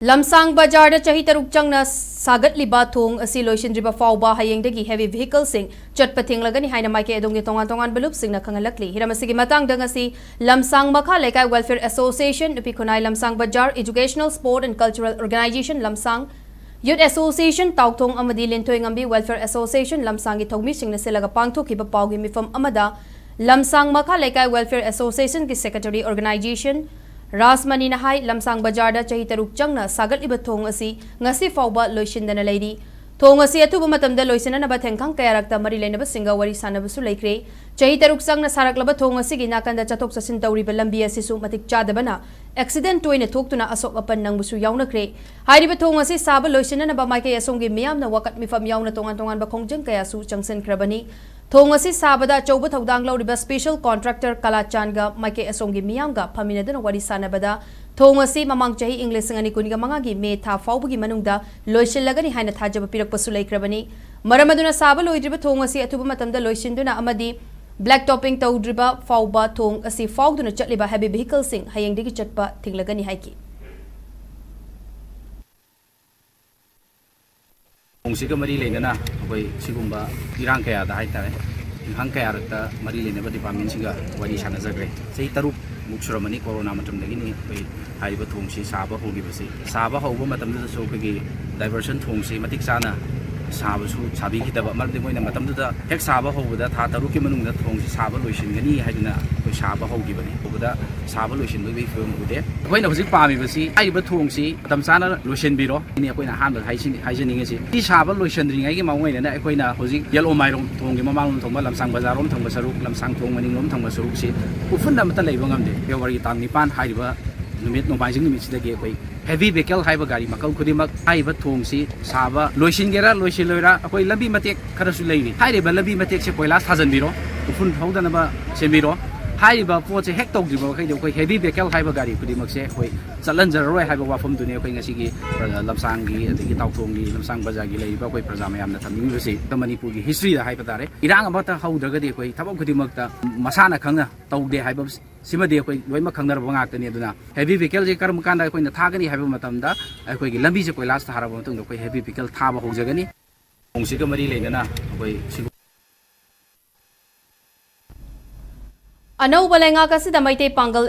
Lamsang Bajar da chahi taruk changna sagat liba thong asi loisindriba fawba hayengdagi heavy vehicles sing Chatpa Thinglagani haina maike edongge tongan balup singna khangalakli hiramasigi matangda ngasi Lamsang Makha Lekai Welfare Association nupi khonai Lamsang Bajar Educational Sport and Cultural Organization Lamsang Youth Association Tauthong amadi Lintoi Ngambi Welfare Association Lamsang gi thongmi singna selaga pangthokiba pawgi mifam amada Lamsang Makha Lekai Welfare Association ki Secretary Organization Rasmani Nahai Lamsang Bajar da chahi taruk changna sagat liba thong asi ngasi fawba loisindana leidi thong asi athuba matamda loisina ba thengkhang kayarakta mari lenaba singa wari sanabasu leikre chahi taruk changna saraklaba thong asi gi nakanda chathok chasin tawriba lambi asi su matik chadabana accident toina thoktuna asok apan nangbusu yaunakre hairiba thong asi saba loisina ba maike asonggi miyamna wakat mifam yauna tongan ba khongjang kaya su changsen krabani thong asi sabada chauba thodang lawriba special contractor kalachanga maike asonggi miyamga phaminadana wari sanabada thong asi mamang chahi english ngani kuniga mangagi me tha fawbugi manungda loisilagani haina thajaba pirakpasu leikrabani maramaduna saba loidriba thong asi athuba matamda loisinduna amadi black topping tawdriba fawba thong asi fawduna chatliba heavy vehicle sing hayengdigi Chatpa Thinglagani haiki Siga mari lenana koi sigumba irang kaya da haitare hang kaya rakta mari lene ba department siga wari sana jagre sei taruk muksuramani corona matam dagi ni koi haiba thongsi saba hogi basi saba hoba matam da so kegi diversion thongsi matik sana saba su sabi kitaba mar de moina matam da hek saba hoba tha taruk ki manung da thongsi saba loisin gani haiduna koi saba hogi bani hoba saba loisin bi film ude koi na hojik pami basi haiba thongsi matam sana loisin biro ni koi na han da haijin ngasi ti saba loisin ringai gi mawai na koi na hojik yellow mai rom thonggi mamang thongba lamsang bazar rom thongba saruk lamsang thong maning rom thongba saruk si ufunda mata leiba ngamde february tam nipan haiba numit no baijing numit sidage koi heavy vehicle haiba gari makal khudimak haiba thongsi saba loisingera loisiloira akoi lambi matek kharasu leiri haiba lambi matek se koilas thajanbiro ufun thaudana ba sembiro haiba poche hek togdriba kai koi heavy vehicle haiba gari khudimak se koi chalanjaroi haiba wafam dune koi ngasi gi lamsang gi adagi tauthong gi lamsang bajar gi leiba koi praja mayam na thammi basi Manipur gi history da haiba tare irang abata haudraga de koi thabam khudimak ta masana khangna taude haiba simade koi loima khangnar banga tani aduna heavy vehicle je karam kanda koi na thagani haiba matamda koi gi lambi je koi last haraba matung koi heavy vehicle thaba hojagani ongsiga mari lenana koi Anau balenga kasi damai te pangal